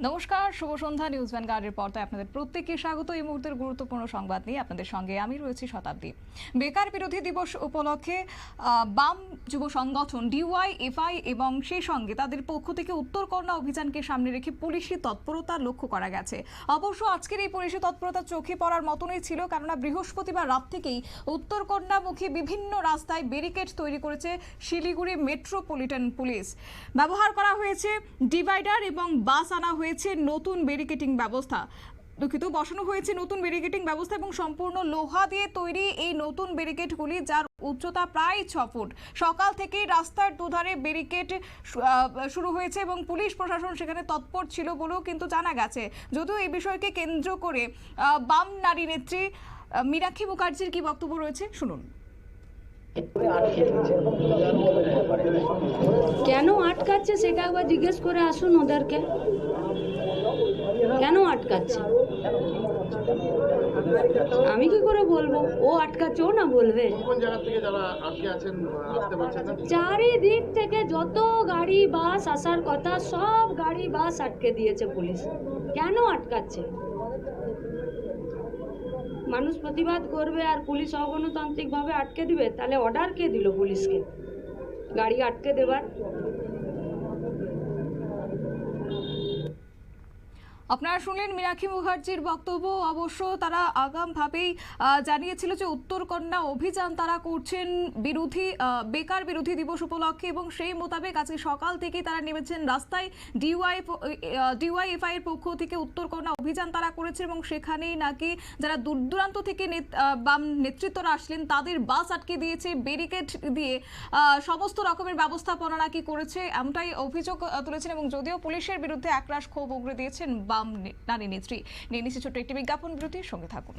নমস্কার, শুভ সন্ধ্যা। নিউজ ভ্যানগার্ডের পর্দায় আপনাদের প্রত্যেককে স্বাগত। এই মুহূর্তের গুরুত্বপূর্ণ সংবাদ নিয়ে আপনাদের সঙ্গে আমি রয়েছি শতাব্দী। বেকার বিরোধী দিবস উপলক্ষে বাম যুব সংগঠন ডিওয়াইএফআই এবং সেই সঙ্গে তাদের পক্ষ থেকে উত্তরকন্যা অভিযানকে সামনে রেখে পুলিশি তৎপরতা লক্ষ্য করা গেছে। অবশ্য আজকের এই পুলিশি তৎপরতা চোখে পড়ার মতনই ছিল, কেননা বৃহস্পতিবার রাত থেকেই উত্তরকন্যামুখী বিভিন্ন রাস্তায় ব্যারিকেড তৈরি করেছে শিলিগুড়ি মেট্রোপলিটন পুলিশ। ব্যবহার করা হয়েছে ডিভাইডার এবং বাস আনা হয়েছে নতুন ব্যারিকেডিং ব্যবস্থা। বসানো হয়েছে নতুন ব্যারিকেডিং ব্যবস্থা এবং সম্পূর্ণ লোহা দিয়ে তৈরি এই নতুন ব্যারিকেডগুলি, যার উচ্চতা প্রায় 6 ফুট। সকাল থেকেই রাস্তার দুধারে ব্যারিকেড শুরু হয়েছে এবং পুলিশ প্রশাসন সেখানে তৎপর ছিল বলেও কিন্তু জানা গেছে। যদিও এই বিষয়কে কেন্দ্র করে বাম নারী নেত্রী মীনাক্ষী মুখার্জির কি বক্তব্য রয়েছে শুনুন। কেন আটকাচ্ছে সেটা একবার জিজ্ঞেস করে আসুন ওদেরকে, কেন আটকাচ্ছে? আমি কি করে বলবো? ও আটকাচ্ছে, ও না বলবে? চারিদিক থেকে যত গাড়ি বাস আসার কথা সব গাড়ি বাস আটকে দিয়েছে পুলিশ। কেন আটকাচ্ছে? মানুষ প্রতিবাদ করবে আর পুলিশ অগণতান্ত্রিক ভাবে আটকে দিবে? তাহলে অর্ডার কে দিল পুলিশকে গাড়ি আটকে দেবার? আপনারা শুনলেন মীনাক্ষী মুখার্জির বক্তব্য। অবশ্য তারা আগামভাবেই জানিয়েছিল যে উত্তরকন্যা অভিযান তারা করছেন বেকার বিরোধী দিবস উপলক্ষে এবং সেই মোতাবেক আজকে সকাল থেকেই তারা নেমেছেন রাস্তায়। ডিওয়াইএফআই এর পক্ষ থেকে উত্তরকন্যা অভিযান তারা করেছে এবং সেখানেই নাকি যারা দূর দূরান্ত থেকে বাম নেতৃত্বরা আসলেন তাদের বাস আটকে দিয়েছে, ব্যারিকেড দিয়ে সমস্ত রকমের ব্যবস্থাপনা নাকি করেছে, এমনটাই অভিযোগ তুলেছেন। এবং যদিও পুলিশের বিরুদ্ধে একরাশ ক্ষোভ উগরে দিয়েছেন বাম নারী নেত্রী। নিয়ে নিচ্ছে ছোট্ট একটি বিজ্ঞাপন বিরতির সঙ্গে থাকুন।